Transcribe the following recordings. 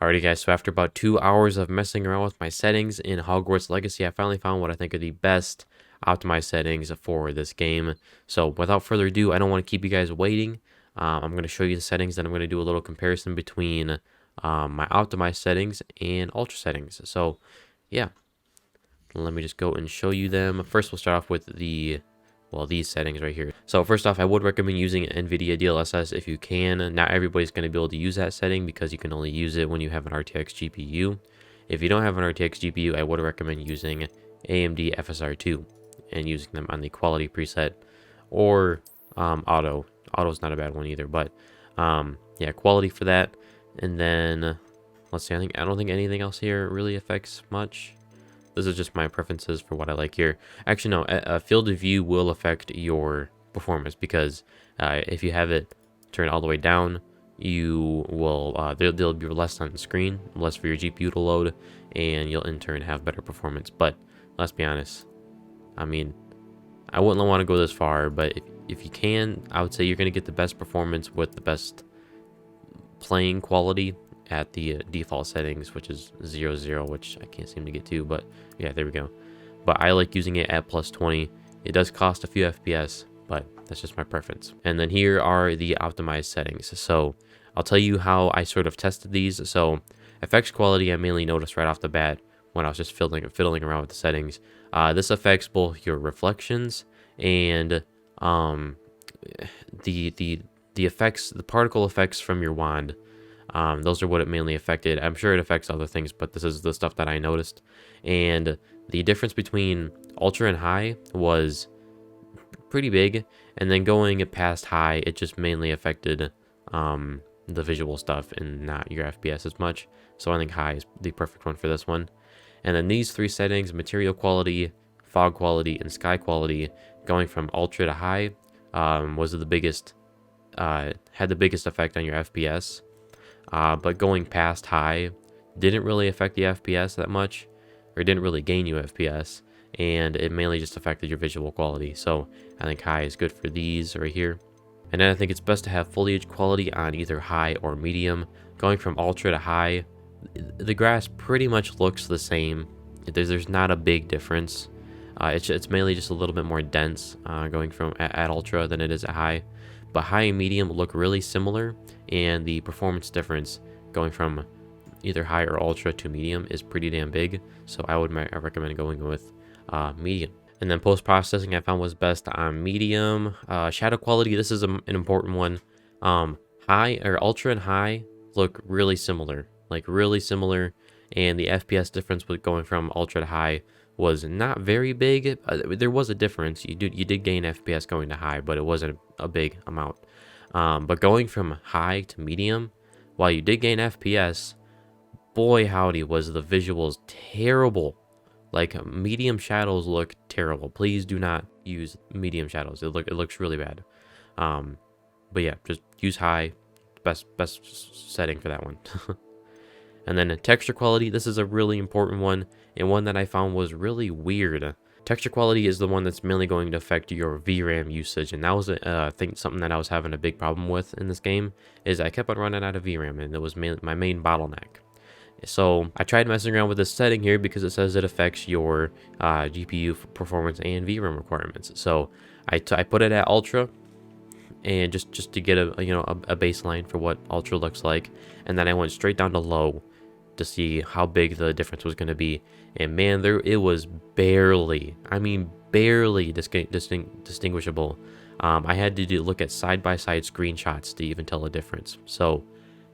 Alrighty guys, so after about 2 hours of messing around with my settings in Hogwarts Legacy, I finally found what I think are the best optimized settings for this game. So without further ado, I don't want to keep you guys waiting. I'm going to show you the settings, then I'm going to do a little comparison between my optimized settings and ultra settings. So yeah, let me just go and show you them. First, we'll start off with these settings right here. So first off, I would recommend using NVIDIA DLSS if you can. Not everybody's going to be able to use that setting because you can only use it when you have an RTX GPU. If you don't have an RTX GPU, I would recommend using AMD FSR2 and using them on the quality preset or auto. Auto's not a bad one either, but yeah, quality for that. And then let's see, I don't think anything else here really affects much. This is just my preferences for what I like here. Actually, no, a field of view will affect your performance because if you have it turned all the way down, you will there'll be less on the screen, less for your GPU to load, and you'll in turn have better performance. But let's be honest, I mean, I wouldn't want to go this far, but if you can, I would say you're going to get the best performance with the best playing quality at the default settings, which is 0, which I can't seem to get to, but yeah, there we go. But I like using it at plus 20. It does cost a few FPS, but that's just my preference. And then here are the optimized settings. So I'll tell you how I sort of tested these. So effects quality, I mainly noticed right off the bat when I was just fiddling around with the settings. This affects both your reflections and the effects, the particle effects from your wand. Those are what it mainly affected. I'm sure it affects other things, but this is the stuff that I noticed. And the difference between ultra and high was pretty big. And then going past high, it just mainly affected the visual stuff and not your FPS as much. So I think high is the perfect one for this one. And then these three settings, material quality, fog quality, and sky quality, going from ultra to high was the biggest, had the biggest effect on your FPS. But going past high didn't really affect the FPS that much, or didn't really gain you FPS, and it mainly just affected your visual quality. So I think high is good for these right here. And then I think it's best to have foliage quality on either high or medium. Going from ultra to high, the grass pretty much looks the same. There's not a big difference. It's mainly just a little bit more dense going from at ultra than it is at high. But high and medium look really similar, and the performance difference going from either high or ultra to medium is pretty damn big. So I recommend going with medium. And then post-processing I found was best on medium. Shadow quality, this is an important one. High or ultra and high look really similar, and the FPS difference with going from ultra to high was not very big. There was a difference. You did gain FPS going to high, but it wasn't a big amount. But going from high to medium, while you did gain FPS, boy howdy was the visuals terrible. Like, medium shadows look terrible. Please do not use medium shadows. It looks really bad. But yeah, just use high. Best setting for that one. And then texture quality, this is a really important one, and one that I found was really weird. Texture quality is the one that's mainly going to affect your VRAM usage, and that was I think something that I was having a big problem with in this game, is I kept on running out of VRAM, and it was my main bottleneck. So I tried messing around with this setting here because it says it affects your GPU performance and VRAM requirements. So I put it at ultra, and just to get a baseline for what ultra looks like, and then I went straight down to low to see how big the difference was going to be. And man, it was barely distinguishable. I had to look at side-by-side screenshots to even tell the difference. So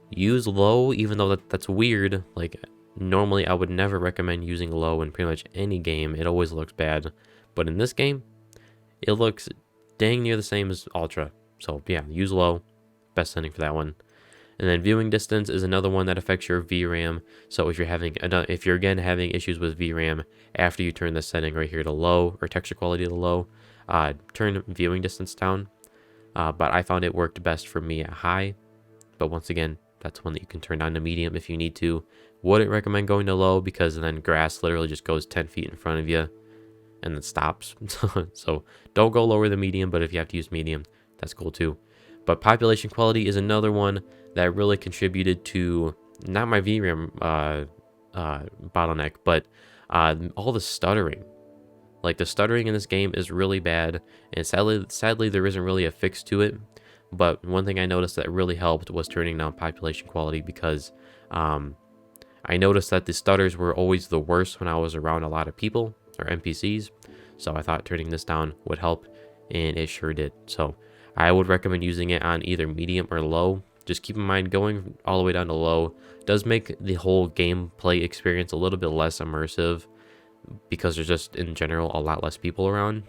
use low, even though that's weird. Like, normally I would never recommend using low in pretty much any game. It always looks bad, but in this game it looks dang near the same as ultra. So yeah, use low, best setting for that one. And then viewing distance is another one that affects your VRAM. So if you're again having issues with VRAM after you turn this setting right here to low, or texture quality to low, turn viewing distance down. But I found it worked best for me at high. But once again, that's one that you can turn down to medium if you need to. Wouldn't recommend going to low because then grass literally just goes 10 feet in front of you and then stops. So don't go lower than medium, but if you have to use medium, that's cool too. But population quality is another one that really contributed to not my VRAM bottleneck, but all the stuttering. Like, the stuttering in this game is really bad, and sadly there isn't really a fix to it. But one thing I noticed that really helped was turning down population quality, because I noticed that the stutters were always the worst when I was around a lot of people or NPCs. So I thought turning this down would help, and it sure did. So I would recommend using it on either medium or low. Just keep in mind, going all the way down to low does make the whole gameplay experience a little bit less immersive, because there's just in general a lot less people around.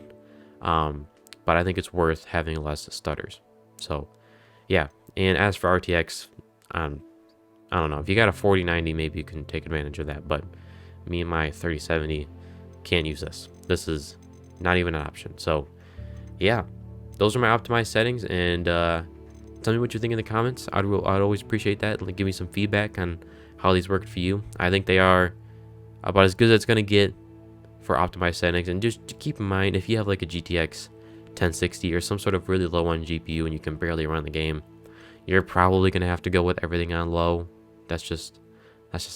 But I think it's worth having less stutters. So yeah, and as for RTX, I don't know, if you got a 4090, maybe you can take advantage of that, but me and my 3070 can't use this. This is not even an option. So yeah, those are my optimized settings, and tell me what you think in the comments. I'd always appreciate that. Like, give me some feedback on how these worked for you. I think they are about as good as it's gonna get for optimized settings. And just keep in mind, if you have like a GTX 1060 or some sort of really low end GPU and you can barely run the game, you're probably gonna have to go with everything on low. That's just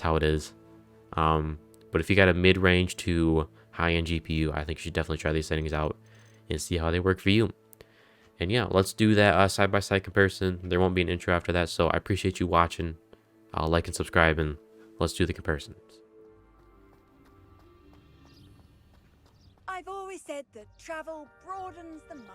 how it is. But if you got a mid-range to high-end GPU, I think you should definitely try these settings out and see how they work for you. And yeah, let's do that side-by-side comparison. There won't be an intro after that, so I appreciate you watching. Like and subscribe, and let's do the comparisons. I've always said that travel broadens the mind.